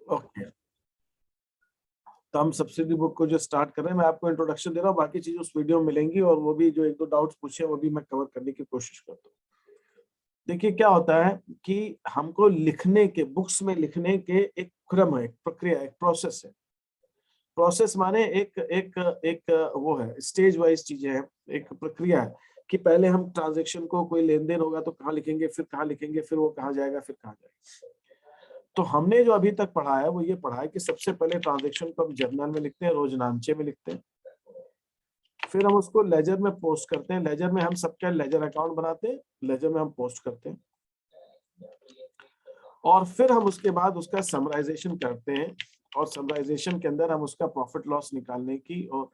Okay, तो हम subsidy book को जो स्टार्ट कर रहे हैं, मैं आपको इंट्रोडक्शन दे रहा हूँ, बाकी चीजें उस वीडियो में मिलेंगी, और वो भी जो एक दो डाउट्स पूछे वो भी मैं कवर करने की कोशिश करता हूँ। देखिए क्या होता है कि हमको लिखने के, बुक्स में लिखने के एक क्रम है, एक प्रक्रिया, एक प्रोसेस है। प्रोसेस माने एक एक एक वो है, स्टेज वाइज चीजें हैं, एक प्रक्रिया है कि पहले हम ट्रांजैक्शन को, कोई लेन देन होगा तो कहाँ लिखेंगे, फिर कहाँ लिखेंगे, फिर वो कहाँ जाएगा, फिर कहाँ जाएगा। तो हमने जो अभी तक पढ़ा है वो ये पढ़ा है कि सबसे पहले ट्रांजैक्शन को हम जर्नल में लिखते हैं, रोजनामचे में लिखते हैं, फिर हम उसको लेजर में पोस्ट करते हैं, लेजर में हम सबका लेजर अकाउंट बनाते हैं, लेजर में हम पोस्ट करते हैं, और फिर हम उसके बाद उसका समराइजेशन करते हैं, और समराइजेशन के अंदर हम उसका प्रॉफिट लॉस निकालने की और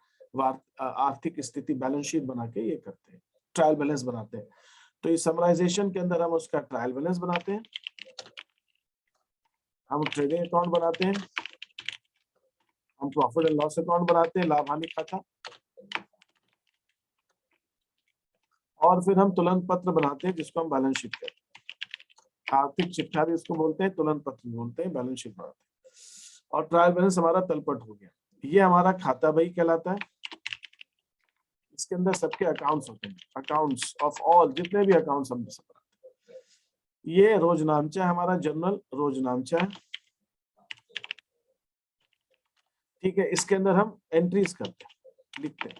आर्थिक स्थिति बैलेंस शीट बना के ये करते हैं, ट्रायल बैलेंस बनाते हैं। तो इस समराइजेशन के अंदर हम उसका ट्रायल बैलेंस बनाते हैं, हम ट्रेडिंग अकाउंट बनाते हैं, हम प्रॉफिट एंड लॉस अकाउंट बनाते हैं, लाभ हानि खाता, और फिर हम तुलन पत्र बनाते हैं जिसको हम बैलेंस शीट कहते हैं। आर्थिक चिट्ठा भी इसको बोलते हैं, तुलन पत्र भी बोलते हैं, बैलेंस शीट बनाते हैं, और ट्रायल बैलेंस हमारा तलपट हो गया। ये हमारा खाता बही कहलाता है। इसके अंदर सबके अकाउंट्स होते हैं, अकाउंट्स ऑफ ऑल, जितने भी अकाउंट्स हम बनाते हैं। ये रोजनामचा हमारा जर्नल रोजनामचा है, ठीक है। इसके अंदर हम एंट्रीज करते हैं, लिखते हैं।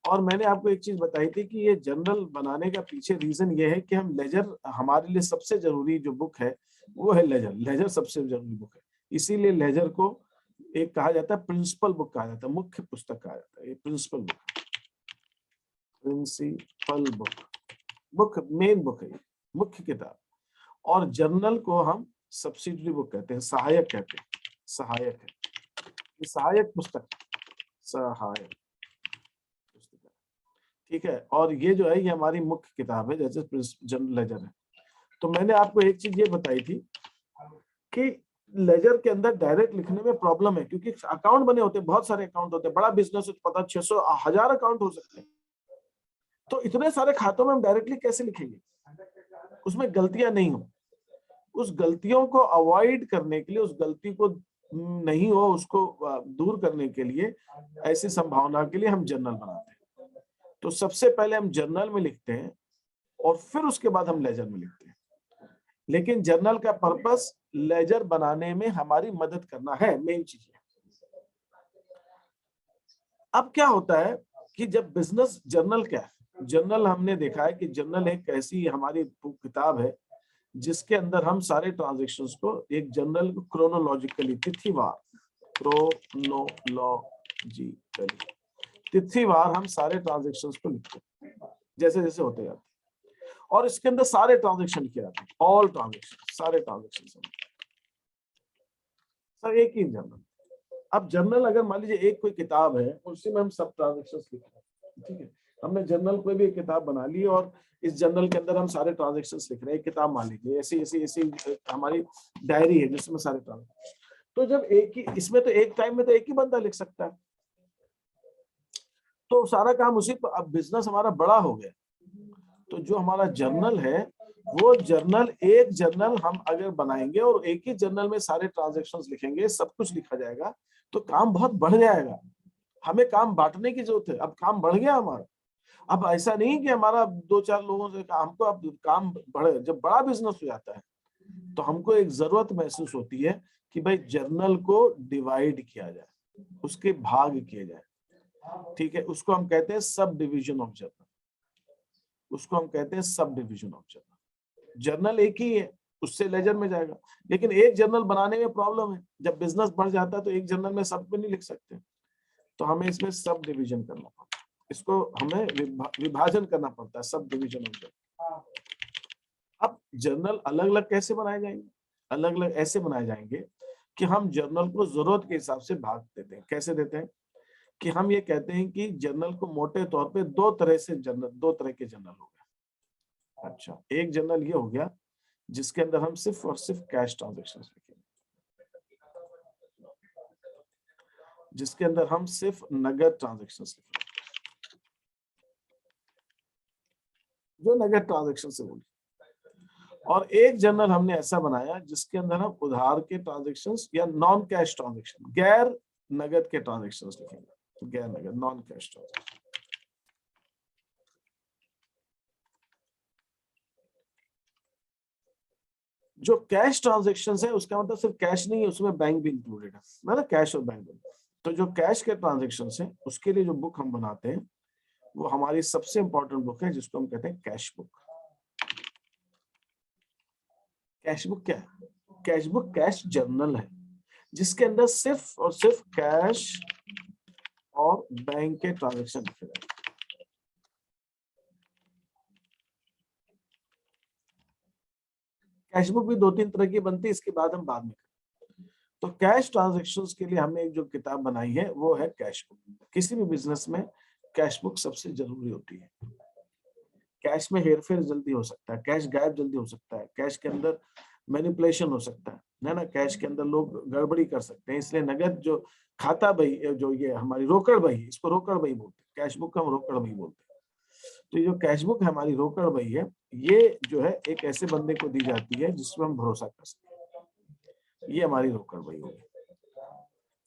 और मैंने आपको एक चीज बताई थी कि ये जर्नल बनाने का पीछे रीजन ये है कि हम लेजर, हमारे लिए सबसे जरूरी जो बुक है वो है लेजर। लेजर सबसे जरूरी बुक है, इसीलिए लेजर को एक कहा जाता है प्रिंसिपल बुक कहा जाता है, मुख्य पुस्तक कहा जाता है। ये प्रिंसिपल बुक, प्रिंसिपल बुक, मुख्य, मेन बुक है, मुख्य किताब। और जर्नल को हम सब्सिडरी बुक कहते हैं, सहायक कहते हैं, सहायक है, ये सहायक पुस्तक, सहायक पुस्तक, ठीक है। और ये जो है ये हमारी मुख्य किताब है, जैसे जनरल लेजर है। तो मैंने आपको एक चीज ये बताई थी कि लेजर के अंदर डायरेक्ट लिखने में प्रॉब्लम है, क्योंकि अकाउंट बने होते हैं, बहुत सारे अकाउंट होते हैं, बड़ा बिजनेस है तो पता 600 1000 अकाउंट हो सकते हैं। तो इतने सारे खातों में हम डायरेक्टली कैसे लिखेंगे, उसमें गलतियां नहीं हो। उस गलतियों को अवॉइड करने के लिए, उस गलती को नहीं हो उसको दूर करने के लिए, ऐसी संभावना के लिए हम जर्नल बनाते हैं। तो सबसे पहले हम जर्नल में लिखते हैं और फिर उसके बाद हम लेजर में लिखते हैं। लेकिन जर्नल का पर्पस लेजर बनाने में हमारी मदद करना है, मेन चीज है। अब क्या होता है कि जब बिजनेस, जर्नल क्या है, जर्नल हमने देखा है कि जर्नल एक ऐसी हमारी किताब है जिसके अंदर हम सारे ट्रांजैक्शंस को, एक जर्नल को क्रोनोलॉजिकली, तिथिवार, क्रोनोलॉजिकली, तिथिवार हम सारे ट्रांजैक्शंस को लिखते हैं जैसे जैसे होते जाते हैं, और इसके अंदर सारे ट्रांजैक्शन किए जाते हैं, ऑल ट्रांजैक्शन, सारे ट्रांजैक्शन सर एक ही जर्नल। अब जर्नल अगर मान लीजिए एक कोई किताब है, उसी में हम सब ट्रांजैक्शंस लिख रहे हैं, ठीक है। हमने जर्नल कोई भी एक किताब बना ली और इस जर्नल के अंदर हम सारे ट्रांजैक्शंस लिख रहे हैं, एक किताब मान लीजिए, ऐसी ऐसी ऐसी हमारी डायरी है जिसमें सारे ट्रांजैक्शन। तो जब एक ही, इसमें तो एक टाइम में तो एक ही बंदा लिख सकता है, तो सारा काम उसी पर। अब बिजनेस हमारा बड़ा हो गया, तो जो हमारा जर्नल है वो जर्नल, एक जर्नल हम अगर बनाएंगे और एक ही जर्नल में सारे ट्रांजैक्शंस लिखेंगे, सब कुछ लिखा जाएगा, तो काम बहुत बढ़ जाएगा। हमें काम बांटने की जरूरत है, अब काम बढ़ गया हमारा। अब ऐसा नहीं कि हमारा दो चार लोगों से, हमको अब काम बढ़े, जब बड़ा बिजनेस हो जाता है तो हमको एक जरूरत महसूस होती है कि भाई जर्नल को डिवाइड किया जाए, उसके भाग किए जाए, ठीक है। उसको हम कहते हैं सब डिविजन ऑफ जर्नल, उसको हम कहते हैं sub division of journal. Journal एक ही है, उससे लेजर में जाएगा, लेकिन एक जर्नल बनाने में प्रॉब्लम है, जब बिजनेस बढ़ जाता है तो एक जर्नल में सब में नहीं लिख सकते, तो हमें इसमें सब डिवीजन करना पड़ता है, इसको हमें विभाजन करना पड़ता है, सब डिवीजन ऑफ जर्नल। अब जर्नल अलग अलग कैसे बनाए जाएंगे, अलग अलग ऐसे बनाए जाएंगे कि हम जर्नल को जरूरत के हिसाब से भाग देते हैं। कैसे देते हैं कि हम ये कहते हैं कि जर्नल को मोटे तौर पे दो तरह से जर्नल, दो तरह के जर्नल हो गए। अच्छा, एक जर्नल ये हो गया जिसके अंदर हम सिर्फ और सिर्फ कैश ट्रांजेक्शन लिखेंगे, जिसके अंदर हम सिर्फ नगद ट्रांजेक्शन लिखेंगे, जो नगद ट्रांजेक्शन से बोली। और एक जर्नल हमने ऐसा बनाया जिसके अंदर हम उधार के ट्रांजेक्शन्स या नॉन कैश ट्रांजेक्शन, गैर नगद के ट्रांजेक्शन्स लिखेंगे, गैर नगद, नॉन कैश ट्रांजेक्शन। जो कैश ट्रांजेक्शन्स है उसका मतलब सिर्फ कैश नहीं है, उसमें बैंक भी इंक्लूडेड है ना, कैश और बैंक। तो जो कैश के ट्रांजेक्शन्स है उसके लिए जो बुक हम बनाते हैं वो हमारी सबसे इंपॉर्टेंट बुक है, जिसको हम कहते हैं कैश बुक। कैश बुक क्या है? कैश बुक कैश जर्नल है जिसके अंदर सिर्फ और सिर्फ कैश और बैंक के ट्रांजेक्शन लिखे जाते हैं। कैश बुक भी 2-3 तरह की बनती है, इसके बाद हम बाद में करेंगे। तो कैश ट्रांजेक्शन्स के लिए हमने एक जो किताब बनाई है वो है कैश बुक। किसी भी बिजनेस में कैश बुक सबसे जरूरी होती है। कैश में हेरफेर जल्दी हो सकता है, कैश गायब जल्दी हो सकता है, कैश के अंदर मैनिपुलेशन हो सकता है ना, कैश के अंदर लोग गड़बड़ी कर सकते हैं। इसलिए नगद जो खाता बही, जो ये हमारी रोकड़ बही, इसको रोकड़ बही बोलते हैं, कैश बुक को हम रोकड़ बही बोलते हैं। तो ये जो कैश बुक है हमारी रोकड़ बही है, ये जो है एक ऐसे बंदे को दी जाती है जिसमें हम भरोसा कर सकते हैं। ये हमारी रोकड़ बही होगी।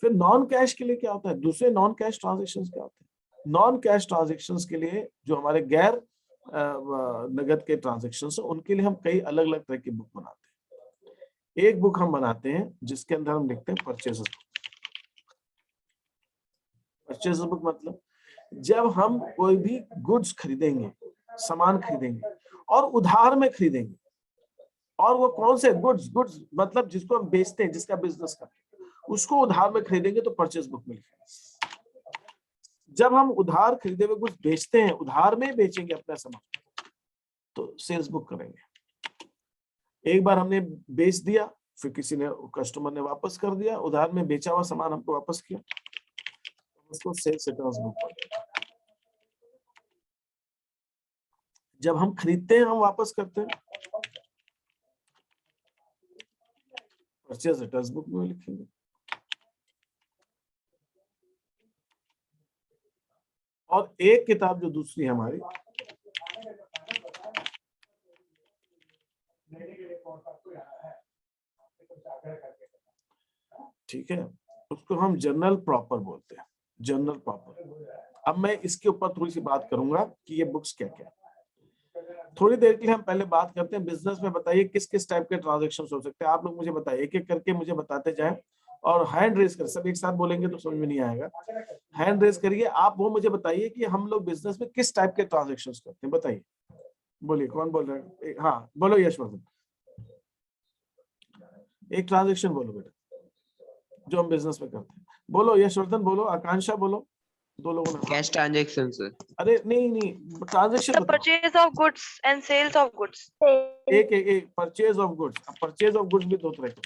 फिर नॉन कैश के लिए क्या होता है? दूसरे नॉन कैश ट्रांजेक्शन्स क्या होते हैं? नॉन कैश ट्रांजेक्शन्स के लिए जो हमारे गैर नगद के ट्रांजेक्शन्स हैं उनके लिए हम कई अलग अलग तरह की बुक बनाते हैं। एक बुक हम बनाते हैं जिसके अंदर हम लिखते हैं परचेज बुक। परचेज बुक मतलब जब हम कोई भी गुड्स खरीदेंगे, सामान खरीदेंगे और उधार में खरीदेंगे, और वो कौन से गुड्स, गुड्स मतलब जिसको हम बेचते हैं, जिसका बिजनेस करते हैं, उसको उधार में खरीदेंगे तो परचेज बुक में लिखेंगे। जब हम उधार खरीदे हुए कुछ बेचते हैं, उधार में बेचेंगे अपना सामान, तो सेल्स बुक करेंगे। एक बार हमने बेच दिया, फिर किसी ने, कस्टमर ने वापस कर दिया, उधार में बेचा हुआ सामान हमको वापस किया, उसको सेल्स रिटर्न्स बुक करते हैं। जब हम खरीदते हैं, हम वापस करते हैं, परचेज रिटर्न्स बुक में लिखेंगे। और एक किताब जो दूसरी है हमारी, ठीक है, उसको हम जर्नल प्रॉपर बोलते हैं, जर्नल प्रॉपर। अब मैं इसके ऊपर थोड़ी सी बात करूंगा कि ये बुक्स क्या क्या। थोड़ी देर के लिए हम पहले बात करते हैं बिजनेस में। बताइए किस किस टाइप के ट्रांजैक्शंस हो सकते हैं, आप लोग मुझे बताइए, एक एक करके मुझे बताते जाएं और हैंड रेज कर, सब एक साथ बोलेंगे तो समझ में नहीं आएगा। हैंड रेज करिए आप, वो मुझे बताइए कि हम लोग बिजनेस में किस टाइप के ट्रांजेक्शन्स करते हैं। बताइए, बोलिए कौन बोल रहे हैं? हाँ बोलो यशवर्धन, एक ट्रांजेक्शन बोलो बेटा जो हम बिजनेस में करते हैं। बोलो यशवर्धन, बोलो आकांक्षा, बोलो, दो लोगों ने। Cash transaction sir. अरे नहीं नहीं, transaction The purchase of goods and sales of goods. एक एक एक purchase of goods. Purchase of goods भी दो तरह के,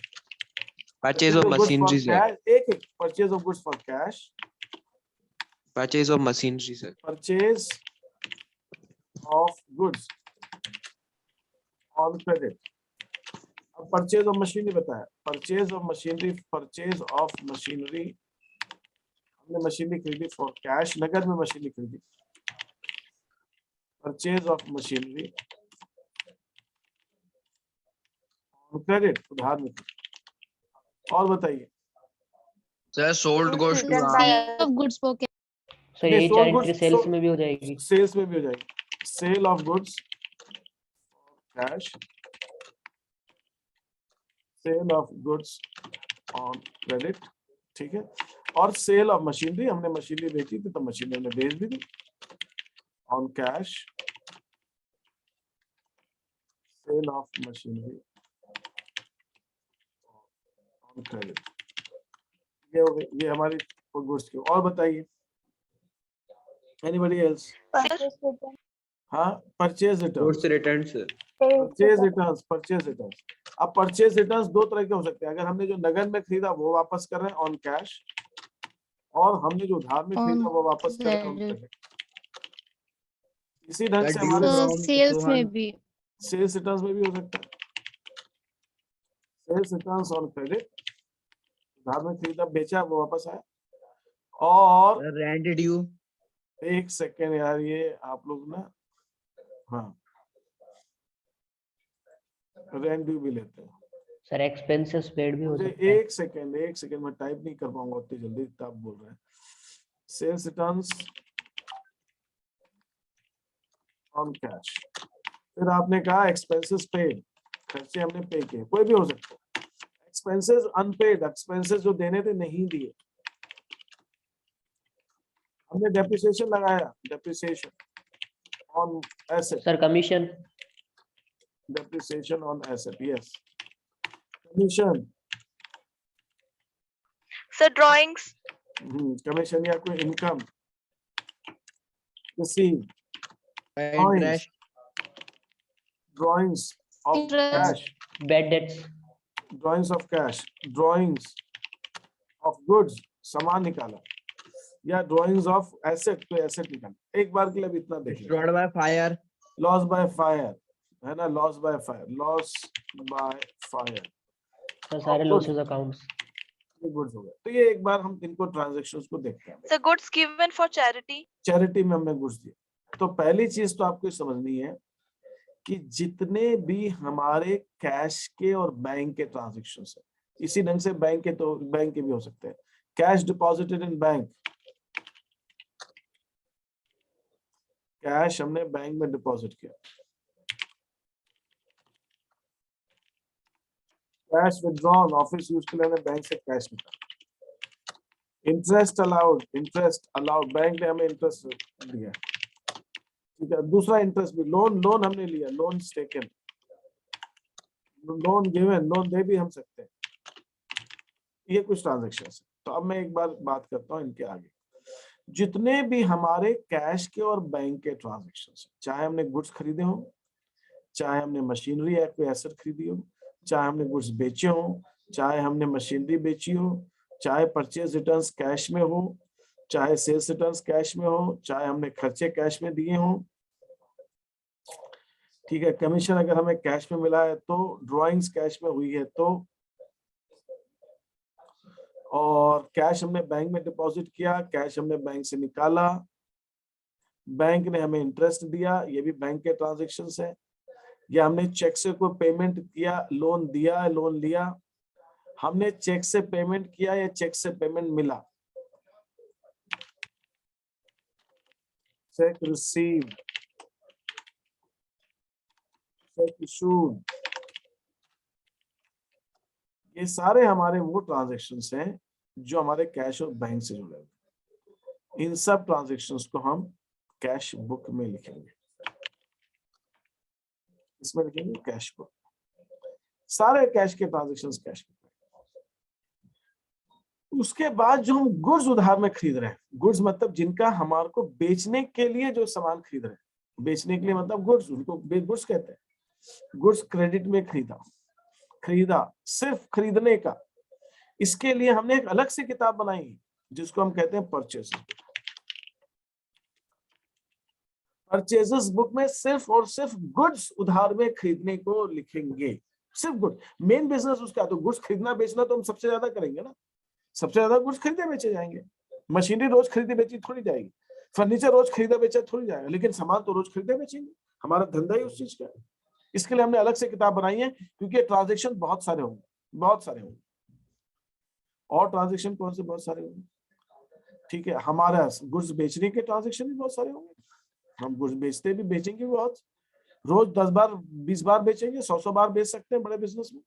परचेज ऑफ मशीनरी सर। एक एक purchase of goods for cash, purchase of machinery sir. Purchase of goods on credit. अब परचेज ऑफ मशीनरी बताया, purchase of machinery, purchase of machinery, हमने machinery खरीदी फॉर कैश, नगद में मशीनरी खरीदी, purchase of machinery on credit, उधार में। और बताइए sir sold goes two of goods for sir यही चार एंट्री सेल्स में भी हो जाएगी। सेल्स में भी हो जाएगी, sale of goods cash, sale of goods on credit, ठीक है। और सेल ऑफ मशीनरी, हमने मशीनरी बेची थी तो मशीनरी हमने बेच भी दी, on cash, sale of machinery on credit. ये हो गई, ये हमारी गुड्स की। और बताइए एनीबॉडी एल्स? हाँ, purchase return, goods return sir. Purchase returns, purchase returns. अब परचेज रिटर्न्स दो तरह के हो सकते हैं, अगर हमने जो नगद में खरीदा वो वापस कर रहे हैं ऑन कैश, और हमने जो उधार में खरीदा वो वापस कर रहे हैं ऑन क्रेडिट। इसी ढंग से हमारे सेल्स में भी, सेल्स रिटर्न्स में भी हो सकता है, सेल्स रिटर्न्स ऑन क्रेडिट, उधार में खरीदा बेचा वो वापस आया। और रेंट ड्यू, एक सेकेंड यार, ये आप लोग ना, हाँ रेंट ड्यू भी लेते हैं। सर एक्सपेंसेस पेड भी हो मुझे सकता है। एक सेकंड मैं टाइप नहीं कर पाऊंगा उतनी जल्दी, आप बोल रहे हैं। सेल्स रिटर्न्स ऑन कैश, फिर आपने कहा एक्सपेंसेस पेड, खर्चे हमने पे किए, कोई भी हो सकता है। एक्सपेंसेस अनपेड, एक्सपेंसेस जो देने थे नहीं दिए। हमने डेप्रिसिएशन लगाया, depreciation on asset, sir commission, depreciation on asset, yes. Commission, Sir, drawings. Commission या कोई income receive, Interest. Drawings of Interest. Cash, bad debts, drawings of cash, drawings of goods, सामान निकाला, या ड्राइंग्स ऑफ एसेट, कोई asset निकाला। एक बार के लिए भी इतना देख लो। Destroyed by fire. Loss by fire है ना, loss by fire, loss by fire, sir सारे Of course. Losses accounts. ये गुड्स हो गए। तो ये एक बार हम इनको ट्रांजैक्शंस को देखते हैं। Sir, goods given for charity. Charity में हमने गुड्स दिए। तो पहली चीज तो आपको समझनी है कि जितने भी हमारे कैश के और बैंक के ट्रांजैक्शंस है, इसी ढंग से बैंक के भी हो सकते हैं। Cash deposited in bank, cash हमने बैंक में डिपॉजिट किया। कैश विथड्रॉन, ऑफिस यूज के लिए हमने बैंक से कैश निकाला। Interest allowed, interest allowed, bank ने हमें इंटरेस्ट दिया, ठीक है। दूसरा इंटरेस्ट भी, लोन हमने लिया, loan taken, loan given, loan दे भी हम सकते हैं। ये कुछ ट्रांजेक्शन है। तो अब मैं एक बार बात करता हूँ इनके आगे। जितने भी हमारे कैश के और बैंक के ट्रांजेक्शन, चाहे हमने गुड्स खरीदे हो, चाहे हमने मशीनरी या कोई एसेट खरीदी हो, चाहे हमने गुड्स बेचे हो, चाहे हमने मशीनरी बेची हो, चाहे परचेज रिटर्न्स कैश में हो, चाहे सेल्स रिटर्न्स कैश में हो, चाहे हमने खर्चे कैश में दिए हो, ठीक है। कमीशन अगर हमें कैश में मिला है तो, ड्राइंग्स कैश में हुई है तो, और कैश हमने बैंक में डिपॉजिट किया, कैश हमने बैंक से निकाला, बैंक ने हमें इंटरेस्ट दिया, ये भी बैंक के ट्रांजैक्शंस है। या हमने चेक से कोई पेमेंट किया, लोन दिया, लोन लिया, हमने चेक से पेमेंट किया या चेक से पेमेंट मिला, चेक रिसीव, चेक इशूड, ये सारे हमारे वो ट्रांजैक्शंस हैं जो हमारे कैश और बैंक से जुड़े हैं। इन सब ट्रांजैक्शंस को हम कैश बुक में लिखेंगे, इसमें लिखेंगे कैश बुक। सारे कैश के ट्रांजैक्शंस कैश बुक। उसके बाद जो हम गुड्स उधार में खरीद रहे हैं, गुड्स मतलब जिनका हमारे को बेचने के लिए जो सामान खरीद रहे हैं, बेचने के लिए मतलब गुड्स, उनको गुड्स कहते हैं। गुड्स क्रेडिट में खरीदा सिर्फ खरीदने का, इसके लिए हमने एक अलग से किताब बनाई है जिसको हम कहते हैं परचेज। परचेजेस बुक में सिर्फ और सिर्फ गुड्स उधार में खरीदने को लिखेंगे, सिर्फ गुड। मेन बिजनेस उसका तो गुड्स खरीदना बेचना तो हम सबसे ज्यादा करेंगे ना, सबसे ज्यादा गुड्स खरीदे बेचे जाएंगे। मशीनरी रोज खरीदी बेची थोड़ी जाएगी, फर्नीचर रोज खरीदा बेचा थोड़ी जाएगा, लेकिन सामान तो रोज खरीदे बेचेंगे, हमारा धंधा ही उस चीज का है। इसके लिए हमने अलग से किताब बनाई है, क्योंकि ट्रांजैक्शन बहुत सारे होंगे। और ट्रांजैक्शन कौन से बहुत सारे होंगे, ठीक है। हमारा गुड्स बेचने के ट्रांजैक्शन भी बहुत सारे होंगे, हम गुड्स बेचते भी बेचेंगे बहुत, रोज 10 बार 20 बार बेचेंगे, 100 बार बेच सकते हैं बड़े बिजनेस में,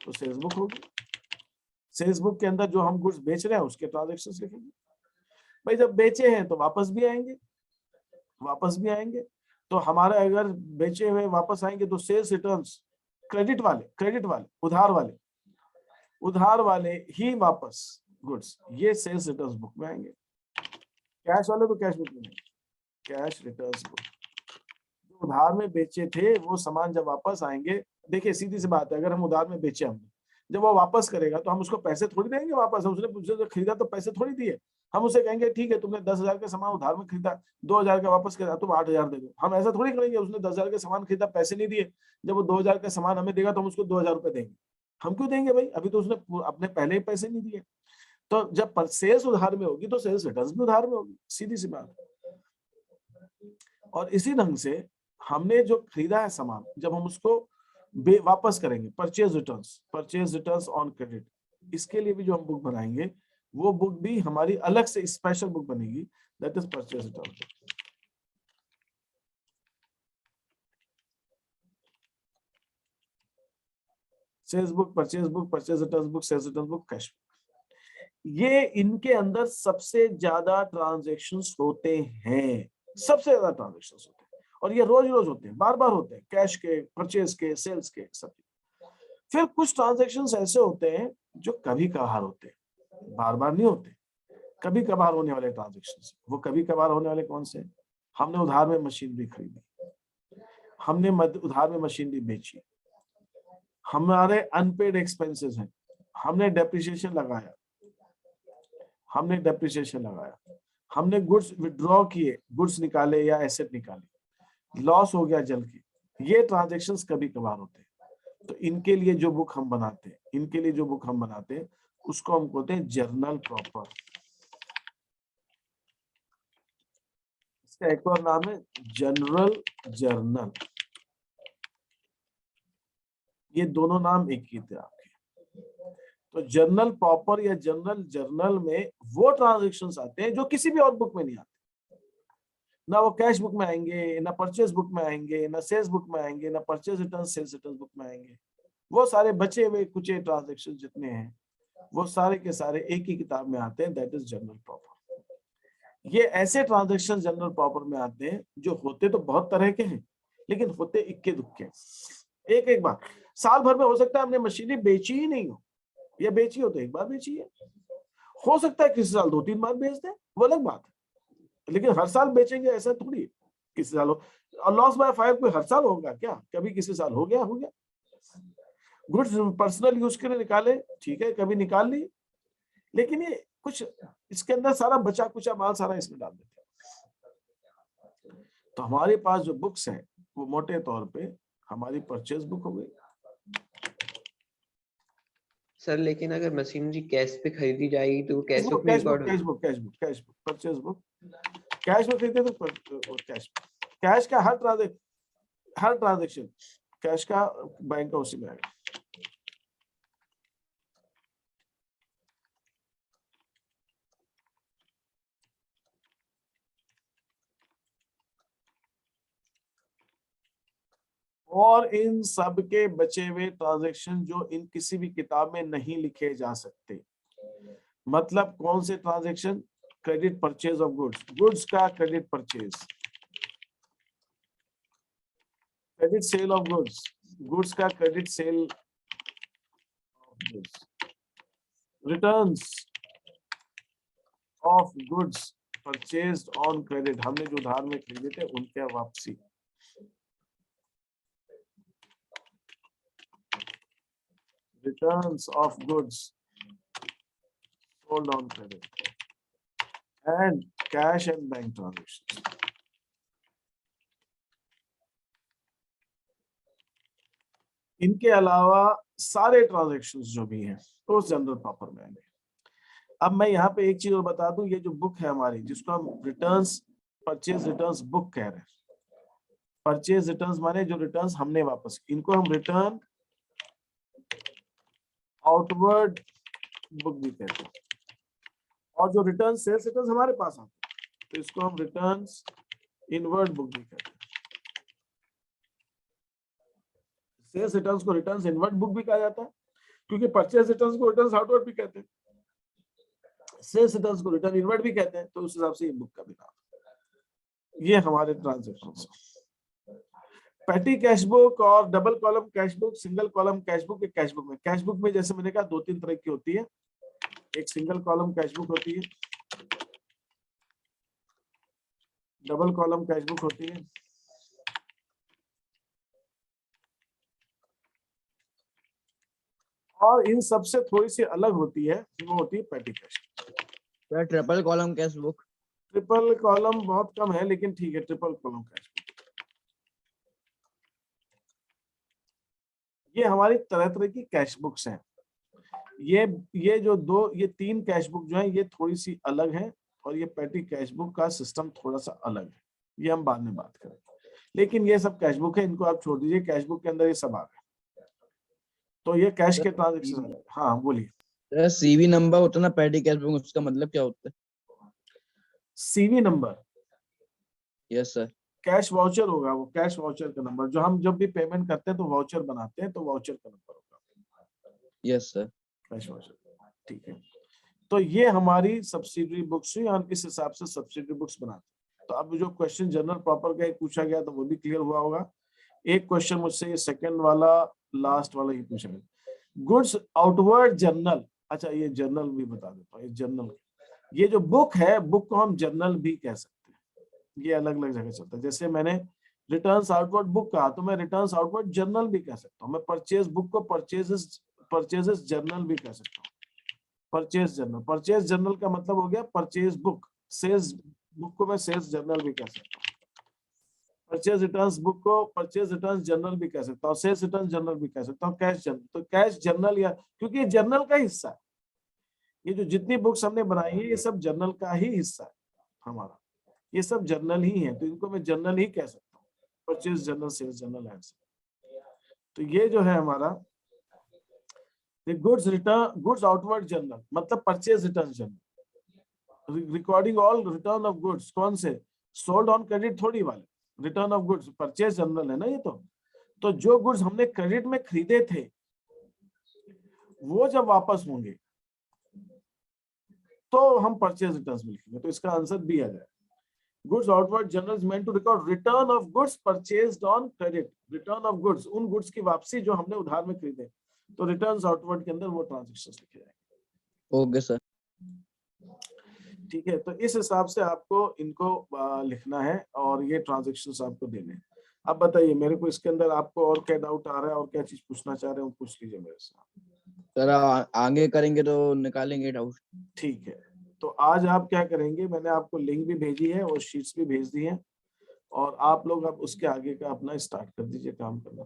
तो सेल्स बुक होगी। सेल्स बुक के अंदर जो हम गुड्स बेच रहे हैं उसके ट्रांजैक्शंस लिखेंगे। भाई जब बेचे हैं तो वापस भी आएंगे, तो हमारे अगर बेचे हुए वापस आएंगे तो सेल्स रिटर्न्स, क्रेडिट वाले उधार वाले ही वापस गुड्स, ये सेल्स रिटर्न्स बुक में आएंगे। कैश वाले तो कैश बुक में नहीं, कैश रिटर्न्स बुक। जो उधार में बेचे थे वो सामान जब वापस आएंगे, देखिए सीधी सी बात है, अगर हम उधार में बेचे हमने, जब वो वापस करेगा तो हम उसको पैसे थोड़ी देंगे वापस, उसने खरीदा तो पैसे थोड़ी दिए। हम उसे कहेंगे ठीक है तुमने 10,000 का सामान उधार में खरीदा, 2,000 का वापस करा, तुम 8,000 दे दो। हम ऐसा थोड़ी करेंगे, उसने 10,000 का सामान खरीदा, पैसे नहीं दिए, जब वो 2,000 का सामान हमें देगा तो हम उसको 2,000 रुपए देंगे। हम क्यों देंगे भाई, अभी तो उसने अपने पहले ही पैसे नहीं दिए। तो जब सेल्स उधार में होगी तो सेल्स रिटर्न्स भी उधार में होगी, सीधी सी बात। और इसी ढंग से हमने जो खरीदा है सामान, जब हम उसको वापस करेंगे। परचेज रिटर्न्स ऑन क्रेडिट, इसके लिए भी जो हम बुक बनाएंगे वो बुक भी हमारी अलग से स्पेशल बुक बनेगी, that is purchase return. Sales book, purchase book, purchase return book, sales return book, cash book, ये इनके अंदर सबसे ज्यादा ट्रांजैक्शंस होते हैं, सबसे ज्यादा ट्रांजैक्शंस होते हैं, और ये रोज रोज होते हैं, बार बार होते हैं, कैश के, परचेज के, सेल्स के, सब। फिर कुछ ट्रांजैक्शंस ऐसे होते हैं जो कभी कभार होते हैं, बार बार नहीं होते, कभी कभार होने वाले ट्रांजैक्शंस। वो कभी कभार होने वाले कौन से? हमने उधार में मशीनरी खरीदी, हमने उधार में मशीनरी बेची, हमारे अनपेड एक्सपेंसेस हैं, हमने डेप्रिसिएशन लगाया, हमने गुड्स विड्रॉ किए, गुड्स निकाले या एसेट निकाले, लॉस हो गया जल के, ये ट्रांजैक्शंस कभी कभार होते हैं। तो इनके लिए जो बुक हम बनाते हैं, उसको हम बोलते हैं जर्नल प्रॉपर। इसका एक और नाम है जनरल जर्नल। ये दोनों नाम एक ही थे आपके। तो जर्नल प्रॉपर या जनरल जर्नल में वो ट्रांजैक्शंस आते हैं जो किसी भी और बुक में नहीं आते, ना वो कैश बुक में आएंगे, ना परचेज बुक में आएंगे, ना सेल्स बुक में आएंगे, ना purchase return sales return book में आएंगे। वो सारे बचे हुए कुछ ट्रांजैक्शन जितने हैं वो सारे के सारे एक ही किताब में आते हैं, दैट इज जनरल प्रॉपर। ये ऐसे ट्रांजैक्शन जनरल प्रॉपर में आते हैं जो होते तो बहुत तरह के हैं, लेकिन होते इक्के दुक्के। एक बार साल भर में हो सकता है हमने मशीनें बेची ही नहीं हो, या बेची हो तो एक बार बेची है, हो सकता है किसी साल 2-3 बार बेच दें, वो अलग बात है, लेकिन हर साल बेचेंगे ऐसा थोड़ी है। किसी साल हो, और लॉस बाय फायर कोई हर साल होगा क्या? कभी किसी साल हो गया। गुड्स पर्सनल यूज के लिए निकाले, ठीक है, कभी निकाल ली, लेकिन ये कुछ इसके अंदर सारा बचा कुचा माल सारा इसमें डाल देते हैं। तो हमारे पास जो बुक्स हैं वो मोटे तौर पे हमारी परचेज बुक हो गई। सर लेकिन अगर मशीनरी कैश पे खरीदी जाएगी तो कैश कैश बुक में रिकॉर्ड होगी? परचेज बुक कैश में खरीदे तो कैश का हर ट्रांजेक्शन कैश का बैंक का उसी में आएगा। और इन सब के बचे हुए ट्रांजैक्शन जो इन किसी भी किताब में नहीं लिखे जा सकते, मतलब कौन से transaction? Credit purchase of goods का credit purchase, credit sale of goods का credit sale, returns of goods purchased on credit, हमने जो उधार में खरीदे थे उनके वापसी, returns of goods sold on credit, and cash and bank transactions. इनके अलावा सारे ट्रांजैक्शंस जो भी हैं तो जनरल प्रॉपर में आएंगे। अब मैं यहाँ पे एक चीज और बता दूं, ये जो बुक है हमारी जिसको हम रिटर्न्स परचेज रिटर्न्स बुक कह रहे हैं, परचेज रिटर्न्स माने जो रिटर्न्स हमने वापस, इनको हम रिटर्न आउटवर्ड बुक भी कहते हैं, और जो रिटर्न सेल्स रिटर्न्स हमारे पास आते हैं तो इसको हम रिटर्न्स इनवर्ड बुक भी कहते हैं। सेल्स रिटर्न्स को रिटर्न्स इनवर्ड बुक भी कहा जाता है क्योंकि परचेज रिटर्न्स को रिटर्न्स आउटवर्ड भी कहते हैं, सेल्स रिटर्न्स को रिटर्न इनवर्ड भी कहते हैं, तो उस हिसाब से ये बुक का भी नाम। ये हमारे ट्रांजैक्शंस। पैटी कैश बुक और double column cash book, single column cash book. Cash book में जैसे मैंने कहा 2-3 तरह की होती है, एक सिंगल कॉलम कैश बुक होती है, डबल कॉलम कैश बुक होती है, और इन सबसे थोड़ी सी अलग होती है, वो होती है petty cash. Sir triple column cash book? Triple column बहुत कम है, लेकिन ठीक है, ट्रिपल कॉलम कैश बुक। ये हमारी तरह तरह की कैश बुक्स हैं। ये जो ये 3 कैश बुक जो है ये थोड़ी सी अलग है, और ये पैटी कैश बुक का सिस्टम थोड़ा सा अलग है, ये हम बाद में बात करेंगे। लेकिन ये सब कैश बुक है, इनको आप छोड़ दीजिए, कैश बुक के अंदर ये सब आ गए। तो ये कैश के ट्रांजेक्शन। हाँ बोलिए। सर सीवी नंबर होता है ना पेटी कैश बुक, उसका मतलब क्या होता है? CV number yes sir. Cash voucher होगा, वो कैश वाउचर का नंबर, जो हम जब भी पेमेंट करते हैं तो वाउचर बनाते हैं, तो वाउचर का नंबर होगा यस सर। Cash voucher. ठीक है, तो ये हमारी सब्सिडरी बुक्स हुई, हम इस हिसाब से सब्सिडरी बुक्स बनाते हैं। तो अब जो क्वेश्चन जनरल प्रॉपर का एक पूछा गया तो वो भी क्लियर हुआ होगा। एक क्वेश्चन मुझसे ये सेकंड वाला लास्ट वाला ही पूछा गया, गुड्स आउटवर्ड जर्नल। अच्छा ये जर्नल भी बता देता हूँ, ये जर्नल, ये जो बुक है, बुक को हम जर्नल भी कह सकते हैं, ये अलग अलग जगह चलता है। जैसे मैंने रिटर्न्स आउटवर्ड बुक कहा, तो मैं रिटर्न्स आउटवर्ड जर्नल भी कह सकता हूँ। मैं परचेज बुक को परचेजेस जर्नल भी कह सकता हूँ। परचेज जर्नल, परचेज जर्नल का मतलब हो गया परचेज बुक। सेल्स बुक को मैं सेल्स जर्नल भी कह सकता हूँ। परचेज रिटर्न्स बुक को परचेज रिटर्न्स जर्नल भी कह सकता हूँ, सेल्स रिटर्न जर्नल भी कह सकता हूँ, कैश जर्नल। तो कैश जर्नल, या क्योंकि ये जर्नल का हिस्सा है, ये जो जितनी बुक्स हमने बनाई है ये सब जर्नल का ही हिस्सा है हमारा, ये सब जर्नल ही है, तो इनको मैं जर्नल ही कह सकता हूँ, purchase journal, sales journal end. तो ये जो है हमारा goods return, goods outward journal मतलब purchase return journal, recording all return of goods. कौन से? सोल्ड ऑन क्रेडिट थोड़ी वाले, return of goods purchase journal है ना ये। तो जो गुड्स हमने क्रेडिट में खरीदे थे वो जब वापस होंगे तो हम परचेज रिटर्न्स में लिखेंगे, तो इसका आंसर बी आ जाएगा। Goods outward journals meant to record return of goods purchased on credit, return of goods, उन गुड्स की वापसी जो हमने उधार में खरीदे, तो रिटर्न्स आउटवर्ड के अंदर वो ट्रांजैक्शंस लिखे जाएंगे। Okay sir. ठीक है, तो इस हिसाब से आपको इनको लिखना है और ये ट्रांजैक्शंस आपको देने हैं। अब बताइए मेरे को इसके अंदर आपको और क्या डाउट आ रहा है और क्या चीज पूछना चाह रहे हो, पूछ लीजिए मेरे से। सर आगे करेंगे तो निकालेंगे डाउट। ठीक है, तो आज आप क्या करेंगे, मैंने आपको लिंक भी भेजी है और शीट्स भी भेज दी है, और आप लोग अब उसके आगे का अपना स्टार्ट कर दीजिए काम करना।